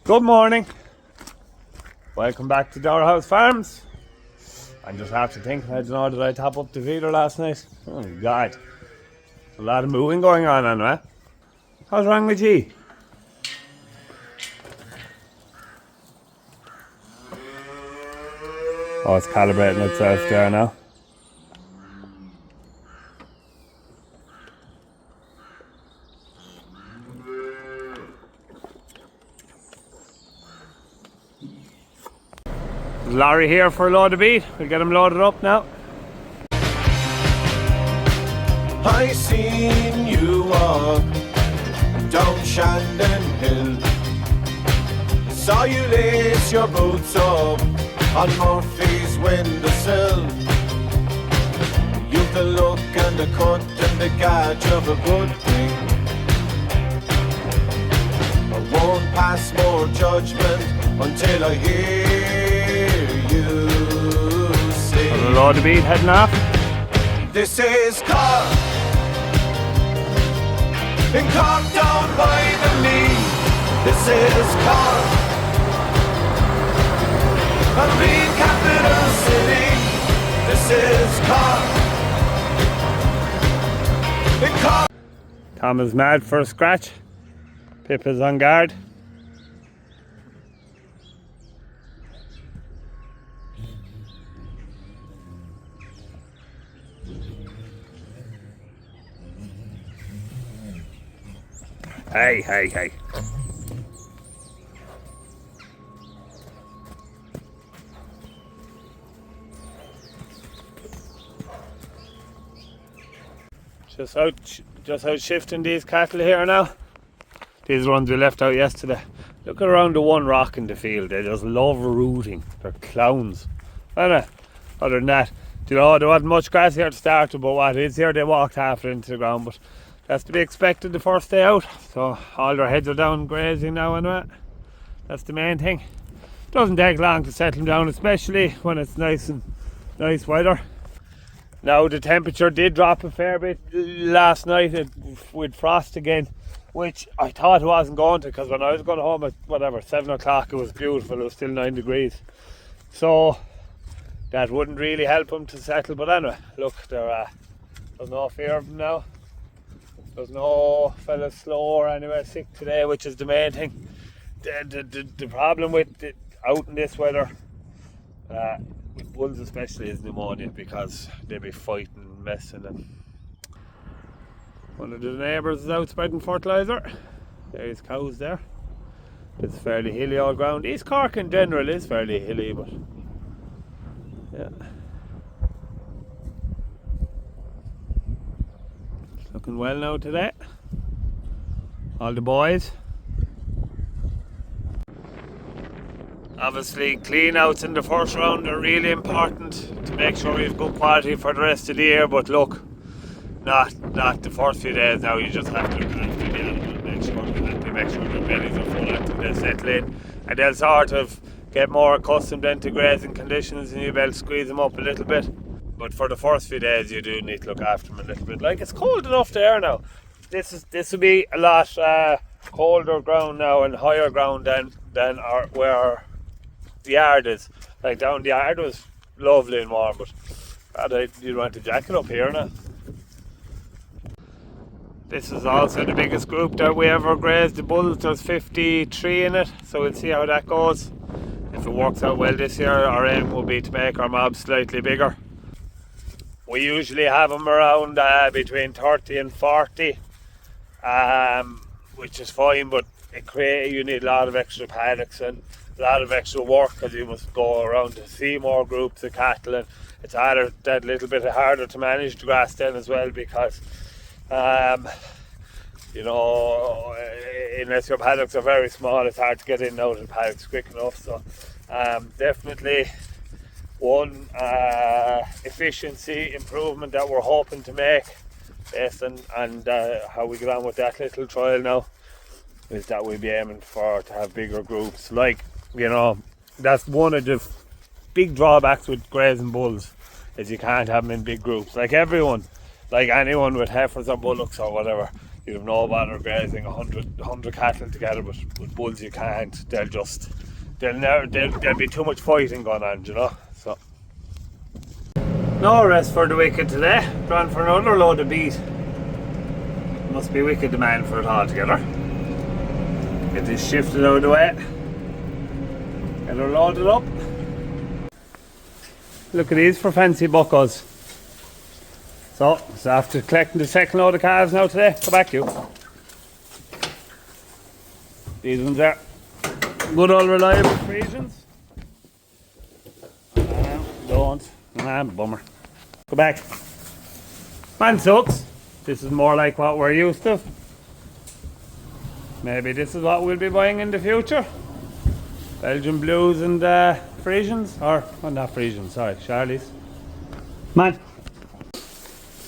Good morning. Welcome back to Dower House Farms. I'm just after thinking, I don't know, did I top up the feeder last night? Oh God. A lot of moving going on anyway. How's wrong with you? Oh, it's calibrating itself there now. Lorry here for a load of beef. We'll get him loaded up now. I seen you walk down Shandon Hill. Saw you lace your boots up on Murphy's windowsill. You've the look and the cut and the catch of a good thing. I won't pass more judgment until I hear you sing. A load of beef heading off. This is Cork, in Cork down by the knee. This is Cork, a green capital city. This is Cork, in Cork. Tom is mad for a scratch. Pip is on guard. Hey. Just out shifting these cattle here now. These ones we left out yesterday. Look around the one rock in the field. They just love rooting. They're clowns. Other than that, there wasn't much grass here to start with, but what is here, they walked half it into the ground, but that's to be expected the first day out. So all their heads are down grazing now anyway. That's the main thing. Doesn't take long to settle them down, especially when it's nice weather. Now the temperature did drop a fair bit last night with frost again, which I thought it wasn't going to, because when I was going home at 7 o'clock, it was beautiful. It was still 9 degrees. So that wouldn't really help them to settle. But anyway, look, there's no fear of them now. There's no fella slow or anywhere sick today, which is the main thing. The problem with out in this weather, with bulls especially, is pneumonia, because they be fighting, messing, and one of the neighbours is out spreading fertilizer. There's cows there. It's fairly hilly all ground. East Cork in general is fairly hilly, but yeah. It's looking well now today. All the boys. Obviously, clean outs in the first round are really important to make sure we have good quality for the rest of the year. But look, not the first few days now. You just have to look after the animal, make sure their bellies are full until they settle in, and they'll sort of get more accustomed then to grazing conditions, and you'll be able to squeeze them up a little bit. But for the first few days, you do need to look after them a little bit. Like, it's cold enough there now. This will be a lot colder ground now and higher ground than where the yard is. Like, down the yard was lovely and warm, but you'd want a jacket up here now. This is also the biggest group that we ever grazed the bulls. There's 53 in it, so we'll see how that goes. If it works out well this year, our aim will be to make our mobs slightly bigger. We usually have them around between 30 and 40, which is fine, but you need a lot of extra paddocks and a lot of extra work, because you must go around to see more groups of cattle, and it's that little bit harder to manage the grass then as well, because unless your paddocks are very small, it's hard to get in and out of the paddocks quick enough. So definitely one efficiency improvement that we're hoping to make based on how we get on with that little trial now, is that we'll be aiming to have bigger groups. Like, that's one of the big drawbacks with grazing bulls, is you can't have them in big groups. Like anyone with heifers or bullocks or whatever, you'd have no bother grazing 100 cattle together, but with bulls you can't. There'll be too much fighting going on, you know. So no rest for the wicked today. Gone for another load of beef. Must be wicked demand for it all together. Get this shifted out of the way. Get her loaded up. Look at these for fancy buckos. So after collecting the second load of calves now today, go back to you. These ones are good old reliable Frisians. Don't. Bummer. Go back. Man sucks. This is more like what we're used to. Maybe this is what we'll be buying in the future. Belgian Blues and Frisians. Or, well, not Frisians, sorry, Charlies. Man.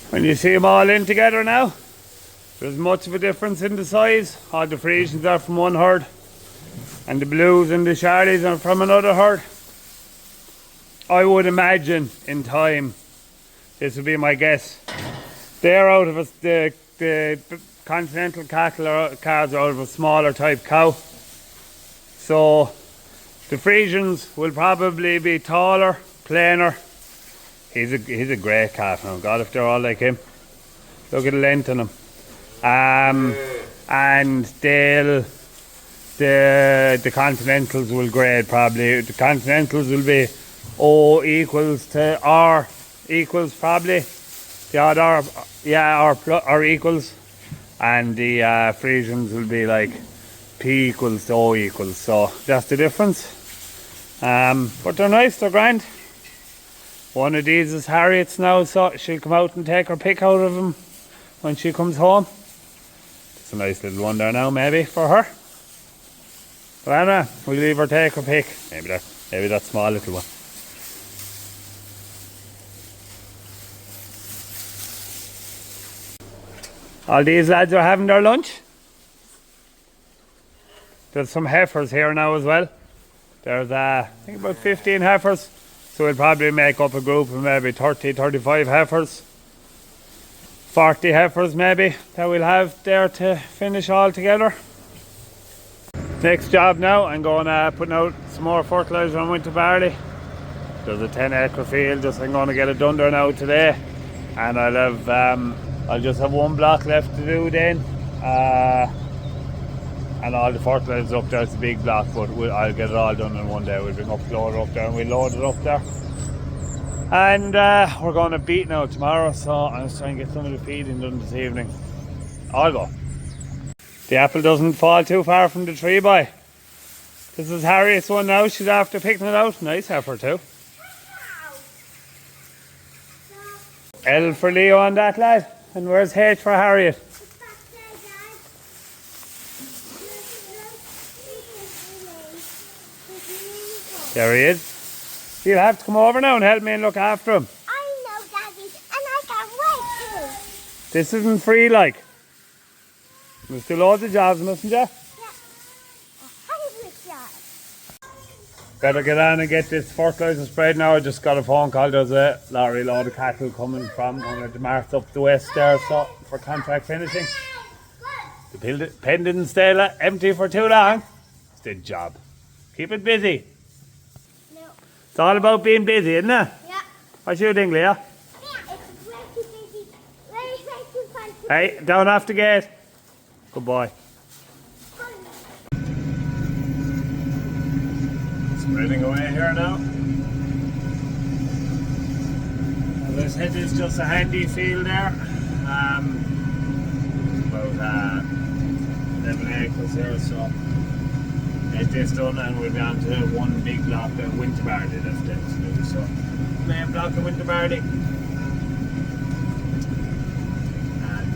When you see them all in together now, there's much of a difference in the size. All the Frisians are from one herd, and the Blues and the Charlies are from another herd. I would imagine in time, this would be my guess, they're out of the Continental cattle or calves are out of a smaller type cow. So the Frisians will probably be taller, plainer. He's a great calf now. God, if they're all like him. Look at the length on him. And the Continentals will grade probably. The Continentals will be O equals to R equals probably. The odd R, yeah, R equals. And the Frisians will be like P equals to O equals. So that's the difference. But they're nice, they're grand. One of these is Harriet's now, so she'll come out and take her pick out of him when she comes home. It's a nice little one there now, maybe, for her. But anyway, we'll leave her take her pick. Maybe that small little one. All these lads are having their lunch. There's some heifers here now as well. There's I think about 15 heifers. So we'll probably make up a group of maybe 30, 35 heifers. 40 heifers maybe that we'll have there to finish all together. Next job now, I'm going putting out some more fertilizer on winter barley. There's a 10-acre field, I'm going to get it done there now today. And I'll just have one block left to do then. And all the fertilizer up there, it's a big block, but I'll get it all done in one day. We'll bring up the loader up there and we'll load it up there. And we're going to beat now tomorrow, so I'm just trying to get some of the feeding done this evening. I'll go. The apple doesn't fall too far from the tree, boy. This is Harriet's one now, she's after picking it out. Nice heifer too. L for Leo on that, lad. And where's H for Harriet? There he is. You'll have to come over now and help me and look after him. I know, Daddy, and I can't wait to. This isn't free, like. You must do loads of jobs, mustn't you? Yeah. 100 jobs. Better get on and get this fertilizer sprayed now. I just got a phone call. There's a lorry load of cattle coming from one of the marts up the west there, so for contract finishing. The pen didn't stay empty for too long. It's the job. Keep it busy. No. It's all about being busy, isn't it? Yeah. What you think, Leah? Yeah, it's way too busy. Way too fun. Hey, down off the gate. Good boy. Spreading away here now. As I said, it's just a handy field there. About 11 acres here, so get this done and we'll be on to one big block of winter barley left then to do. So, main block of winter barley. And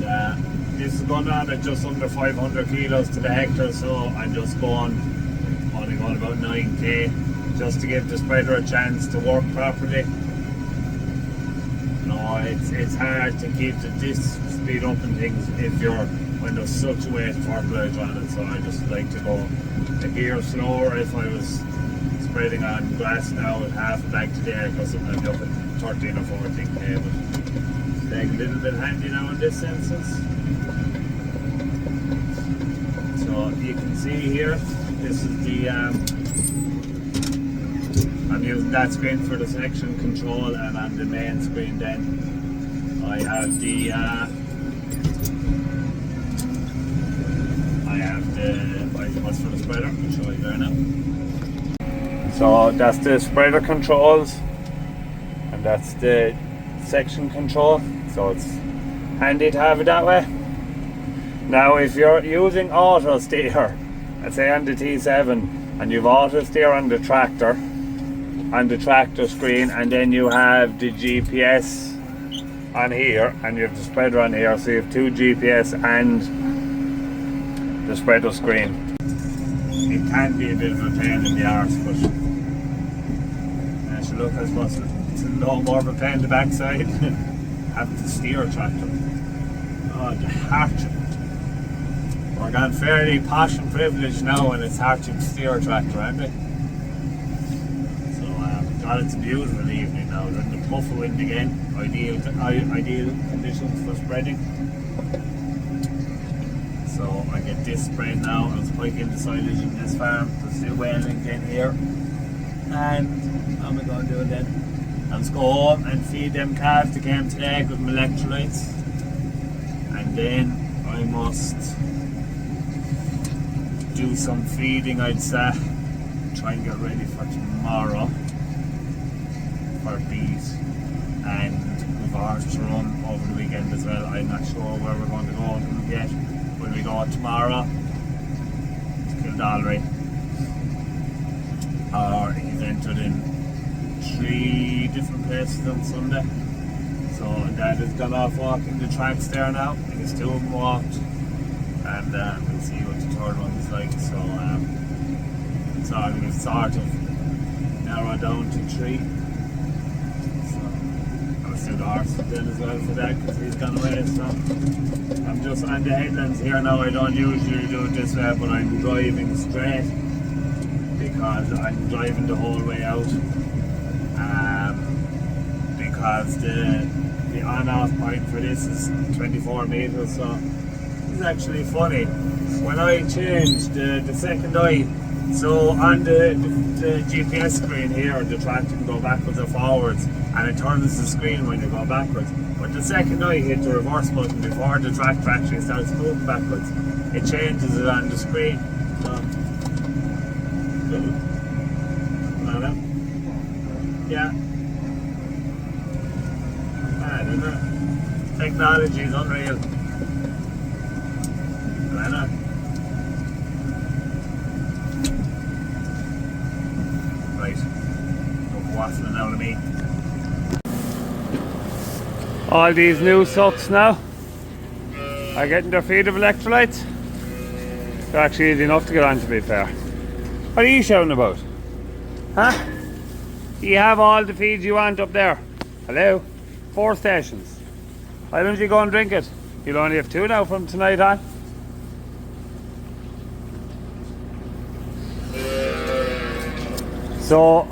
this is going on at just under 500 kilos to the hectare, so I'm just only going about 9k, just to give the spreader a chance to work properly. No, it's hard to keep this speed up and things when there's such a weight of fertilizer on it, so I just like to go a gear slower. If I was spreading on grass now at half a bag today, because I'm up at 13 or 14k, but it's like a little bit handy now in this instance. So you can see here, this is the I'm using that screen for the section control, and on the main screen then I have the what's for the spreader. I'll show you there now. So that's the spreader controls, and that's the section control. So it's handy to have it that way. Now if you're using auto steer, let's say on the T7, and you've auto steer on the tractor screen, and then you have the GPS on here, and you have the spreader on here, so you have two GPS and the spreader screen. It can be a bit of a pain in the arse, but actually look, I suppose it's a lot more of a pain in the backside having to steer a tractor. Oh, the hardship. We're gone fairly posh and privileged now, and it's hardship to steer a tractor, aren't we? So, God, it's a beautiful evening now. There's the puff of wind again. Ideal conditions for spreading. So I get this spread now. I was piking the silage in this farm. There's the well linked in here. And how am I going to do it then? I'll just go home and feed them calves that came today with my electrolytes. And then I must do some feeding, I'd say. Try and get ready for tomorrow for bees. And we've horse to run over the weekend as well. I'm not sure where we're going to go yet. Will we go tomorrow to Kildallery, or he's entered in 3 different places on Sunday. So Dad has gone off walking the tracks there now. I think it's 2 of them walked, and we'll see what the third one is like. So it's all going to sort of narrow down to 3. So I'll do the horse then as well for that, because he's gone away. So I'm just on the headlands here now. I don't usually do it this way, but I'm driving straight because I'm driving the whole way out. Because the on-off point for this is 24 metres, so it's actually funny. When I changed the second eye, so on the GPS screen here, the tractor can go backwards or forwards, and it turns the screen when you go backwards. But the second I hit the reverse button before the tractor actually starts moving backwards, it changes it on the screen. So, yeah. Mad, isn't it? Technology is unreal. Right. Look, waffling out of me. All these new sucks now are getting their feed of electrolytes. They're actually easy enough to get on, to be fair. What are you shouting about? Huh? You have all the feeds you want up there. Hello? 4 stations. Why don't you go and drink it? You'll only have 2 now from tonight on. So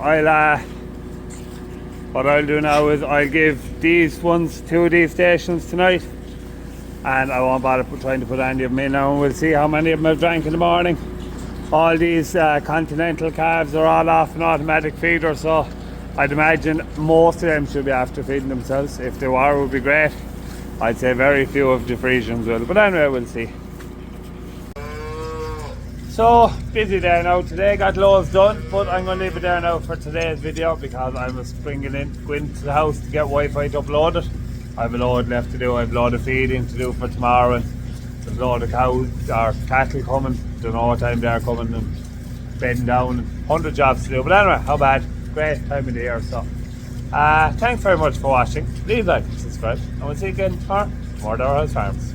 what I'll do now is I'll give these ones 2 of these stations tonight, and I won't bother trying to put any of them in now, and we'll see how many of them I've drank in the morning. All these Continental Calves are all off an automatic feeder, so I'd imagine most of them should be after feeding themselves. If they were, it would be great. I'd say very few of the Frisians will, but anyway, we'll see. So, busy day now today, got loads done, but I'm going to leave it there now for today's video because I was going into the house to get Wi-Fi to upload it. I have a load left to do. I have a load of feeding to do for tomorrow, and there's a load of cows or cattle coming. Don't know what time they're coming, and bedding down, and 100 jobs to do. But anyway, how bad? Great time of the year. So thanks very much for watching. Leave a like and subscribe, and we'll see you again for more Dower House Farms.